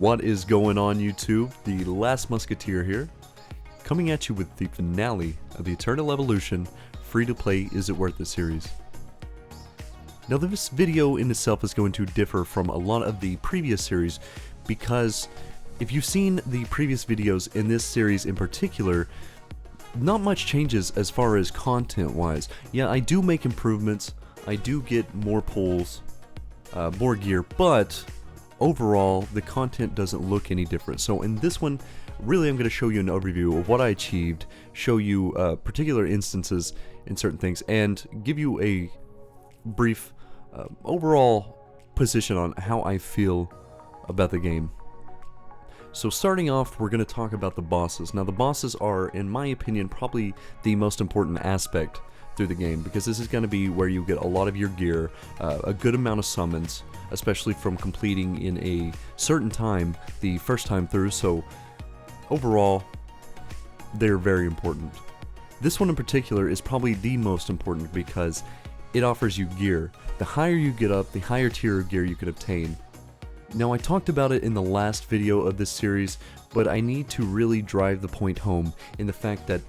What is going on, YouTube? The Last Musketeer here, coming at you with the finale of the Eternal Evolution free-to-play Is It Worth It series. Now, this video in itself is going to differ from a lot of the previous series because if you've seen the previous videos in this series in particular, not much changes as far as content-wise. Yeah, I do make improvements, I do get more pulls, more gear, but overall, the content doesn't look any different. So in this one, really I'm going to show you an overview of what I achieved, show you particular instances in certain things, and give you a brief overall position on how I feel about the game. So starting off, we're going to talk about the bosses. Now the bosses are, in my opinion, probably the most important aspect through the game, because this is going to be where you get a lot of your gear, a good amount of summons, especially from completing in a certain time the first time through. So overall, they're very important. This one in particular is probably the most important because it offers you gear. The higher you get up, the higher tier of gear you can obtain. Now, I talked about it in the last video of this series, but I need to really drive the point home in the fact that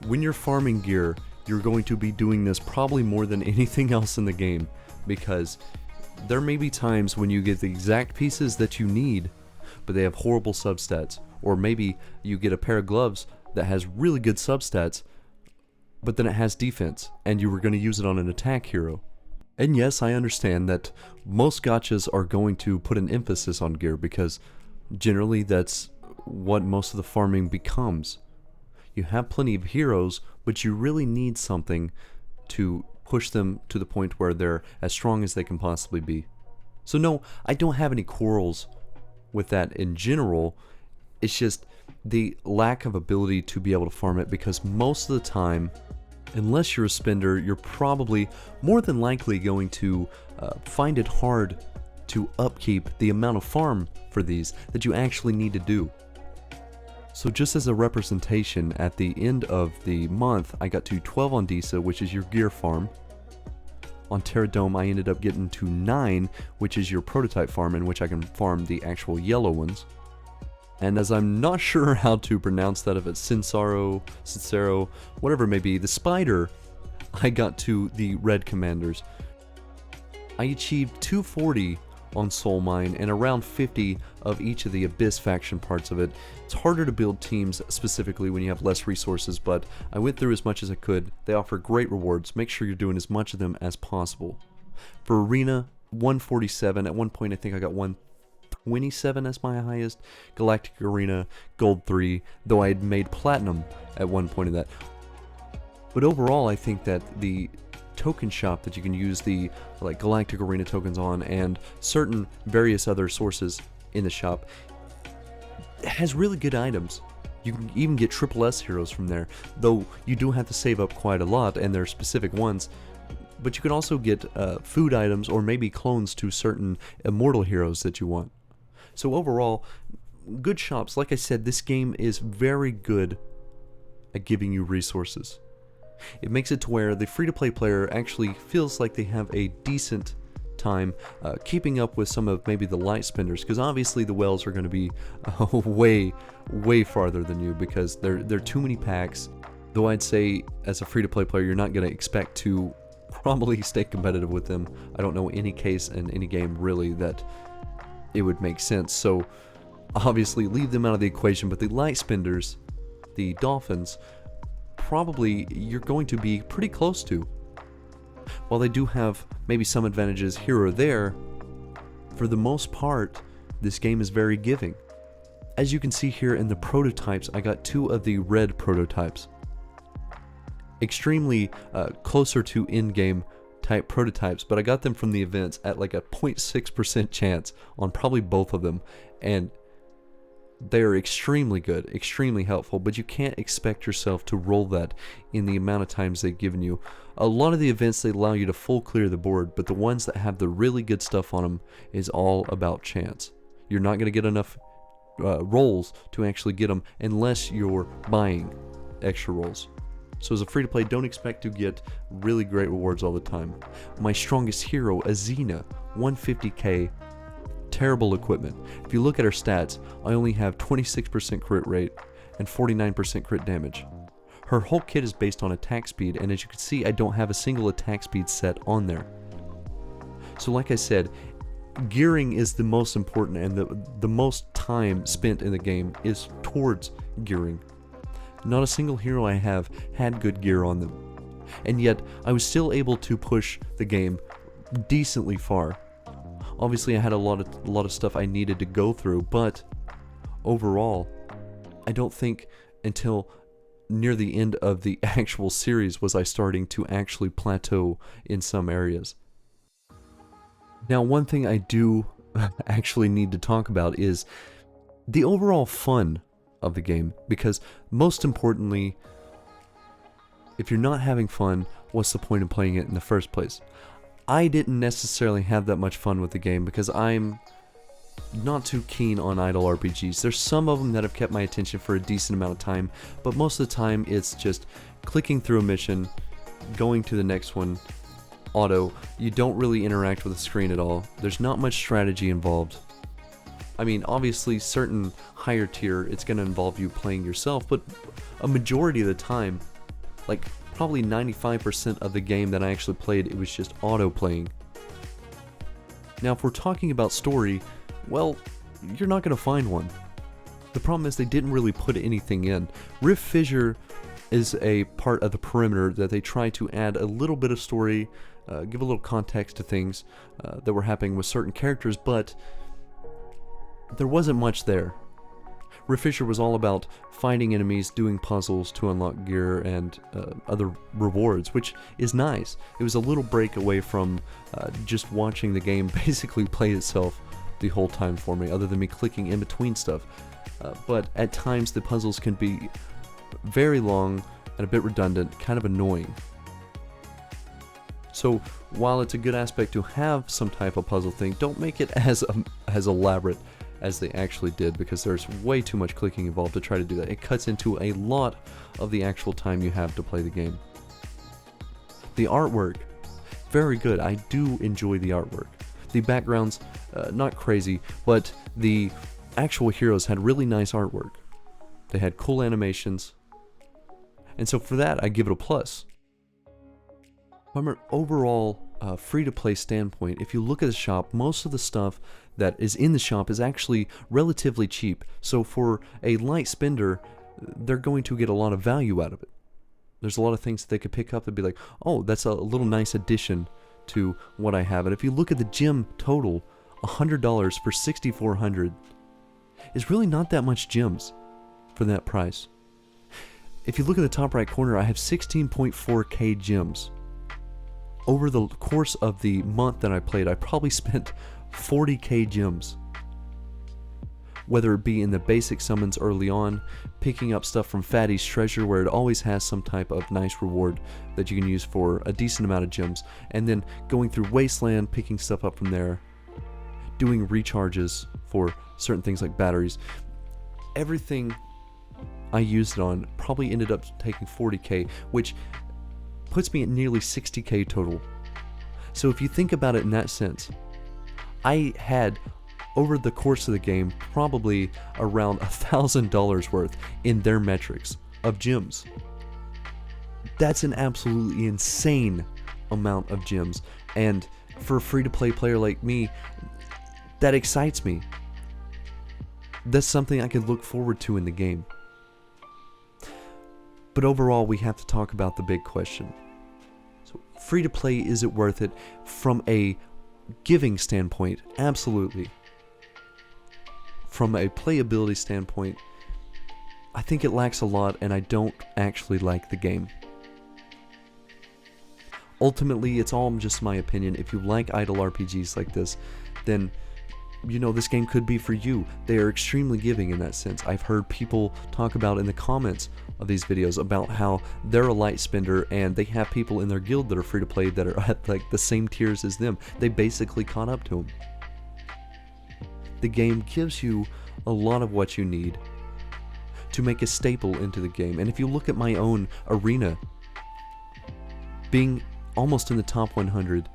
when you're farming gear, you're going to be doing this probably more than anything else in the game, because there may be times when you get the exact pieces that you need, but they have horrible substats, or maybe you get a pair of gloves that has really good substats, but then it has defense, and you were going to use it on an attack hero. And yes, I understand that most gachas are going to put an emphasis on gear, because generally that's what most of the farming becomes. You have plenty of heroes, but you really need something to push them to the point where they're as strong as they can possibly be. So no, I don't have any quarrels with that in general. It's just the lack of ability to be able to farm it, because most of the time, unless you're a spender, you're probably more than likely going to find it hard to upkeep the amount of farm for these that you actually need to do. So just as a representation, at the end of the month, I got to 12 on Disa, which is your gear farm. On Terradome, I ended up getting to 9, which is your prototype farm, in which I can farm the actual yellow ones. And as I'm not sure how to pronounce that, if it's Sincero, whatever it may be, the spider, I got to the red commanders. I achieved 240 on Soul Mine and around 50 of each of the Abyss faction parts of it. It's harder to build teams specifically when you have less resources, but I went through as much as I could. They offer great rewards. Make sure you're doing as much of them as possible. For Arena, 147. At one point I think I got 127 as my highest. Galactic Arena, Gold 3, though I had made Platinum at one point of that. But overall, I think that the token shop that you can use the Galactic Arena tokens on, and certain various other sources in the shop, has really good items. You can even get triple S heroes from there, though you do have to save up quite a lot, and there are specific ones. But you can also get food items, or maybe clones to certain immortal heroes that you want. So overall, good shops. Like I said, this game is very good at giving you resources. It makes it to where the free-to-play player actually feels like they have a decent time keeping up with some of maybe the light spenders, because obviously the whales are going to be way farther than you, because there are too many packs. Though I'd say as a free-to-play player, you're not going to expect to probably stay competitive with them. I don't know any case in any game really that it would make sense, so obviously leave them out of the equation. But the light spenders, the dolphins, probably you're going to be pretty close to. While they do have maybe some advantages here or there, for the most part, this game is very giving. As you can see here in the prototypes, I got 2 of the red prototypes. Extremely closer to in-game type prototypes, but I got them from the events at like a 0.6% chance on probably both of them, and they're extremely good, extremely helpful, but you can't expect yourself to roll that in the amount of times they've given you. A lot of the events, they allow you to full clear the board, but the ones that have the really good stuff on them is all about chance. You're not going to get enough rolls to actually get them unless you're buying extra rolls. So as a free-to-play, don't expect to get really great rewards all the time. My strongest hero, Azina, 150k terrible equipment. If you look at her stats, I only have 26% crit rate and 49% crit damage. Her whole kit is based on attack speed, and as you can see, I don't have a single attack speed set on there. So like I said, gearing is the most important, and the most time spent in the game is towards gearing. Not a single hero I have had good gear on them, and yet I was still able to push the game decently far. Obviously I had a lot of stuff I needed to go through, but overall I don't think until near the end of the actual series was I starting to actually plateau in some areas. Now, one thing I do actually need to talk about is the overall fun of the game, because most importantly, if you're not having fun, what's the point of playing it in the first place? I didn't necessarily have that much fun with the game because I'm not too keen on idle RPGs. There's some of them that have kept my attention for a decent amount of time, but most of the time it's just clicking through a mission, going to the next one, auto. You don't really interact with the screen at all. There's not much strategy involved. I mean, obviously certain higher tier, it's going to involve you playing yourself, but a majority of the time, like probably 95% of the game that I actually played, it was just auto playing. Now if we're talking about story, well, you're not going to find one. The problem is they didn't really put anything in. Rift Fissure is a part of the perimeter that they try to add a little bit of story, give a little context to things that were happening with certain characters, but there wasn't much there. Rift Fissure was all about fighting enemies, doing puzzles to unlock gear and other rewards, which is nice. It was a little break away from just watching the game basically play itself the whole time for me, other than me clicking in between stuff. But at times the puzzles can be very long and a bit redundant, kind of annoying. So while it's a good aspect to have some type of puzzle thing, don't make it as elaborate as they actually did, because there's way too much clicking involved to try to do that. It cuts into a lot of the actual time you have to play the game. The artwork, very good. I do enjoy the artwork. The backgrounds, not crazy, but the actual heroes had really nice artwork. They had cool animations, and so for that I give it a plus. From an overall free-to-play standpoint, if you look at the shop, most of the stuff that is in the shop is actually relatively cheap. So for a light spender, they're going to get a lot of value out of it. There's a lot of things that they could pick up and be like, oh, that's a little nice addition to what I have. And if you look at the gem total, $100 for 6,400 is really not that much gems for that price. If you look at the top right corner, I have 16.4k gems. Over the course of the month that I played, I probably spent 40k gems. Whether it be in the basic summons early on, picking up stuff from Fatty's Treasure where it always has some type of nice reward that you can use for a decent amount of gems, and then going through Wasteland, picking stuff up from there, doing recharges for certain things like batteries. Everything I used it on probably ended up taking 40k, which puts me at nearly 60k total. So if you think about it in that sense, I had over the course of the game probably around $1,000 worth in their metrics of gems. That's an absolutely insane amount of gems, and for a free-to-play player like me, that excites me. That's something I could look forward to in the game. But overall, we have to talk about the big question. So, free-to-play, is it worth it? From a giving standpoint, absolutely. From a playability standpoint, I think it lacks a lot, and I don't actually like the game. Ultimately, it's all just my opinion. If you like idle RPGs like this, then you know this game could be for you. They are extremely giving in that sense. I've heard people talk about in the comments of these videos about how they're a light spender and they have people in their guild that are free to play that are at like the same tiers as them. They basically caught up to them. The game gives you a lot of what you need to make a staple into the game. And if you look at my own arena, being almost in the top 100,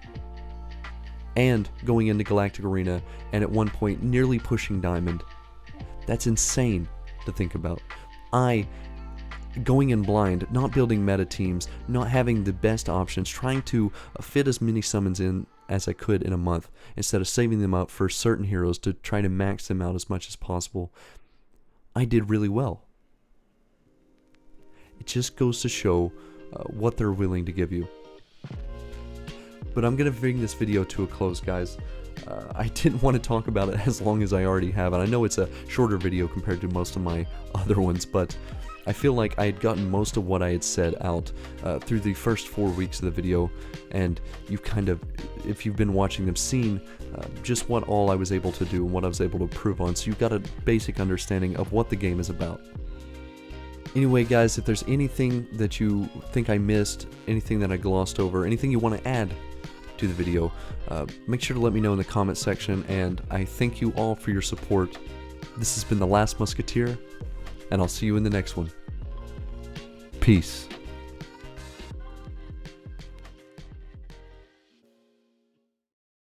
and going into Galactic Arena, and at one point nearly pushing Diamond. That's insane to think about. Going in blind, not building meta teams, not having the best options, trying to fit as many summons in as I could in a month, instead of saving them up for certain heroes to try to max them out as much as possible. I did really well. It just goes to show what they're willing to give you. But I'm going to bring this video to a close, guys. I didn't want to talk about it as long as I already have, and I know it's a shorter video compared to most of my other ones, but I feel like I had gotten most of what I had said out through the first 4 weeks of the video, and you've kind of, if you've been watching them, seen just what all I was able to do and what I was able to improve on, so you've got a basic understanding of what the game is about. Anyway, guys, if there's anything that you think I missed, anything that I glossed over, anything you want to add to the video, make sure to let me know in the comment section, and I thank you all for your support. This has been The Last Musketeer, and I'll see you in the next one. Peace.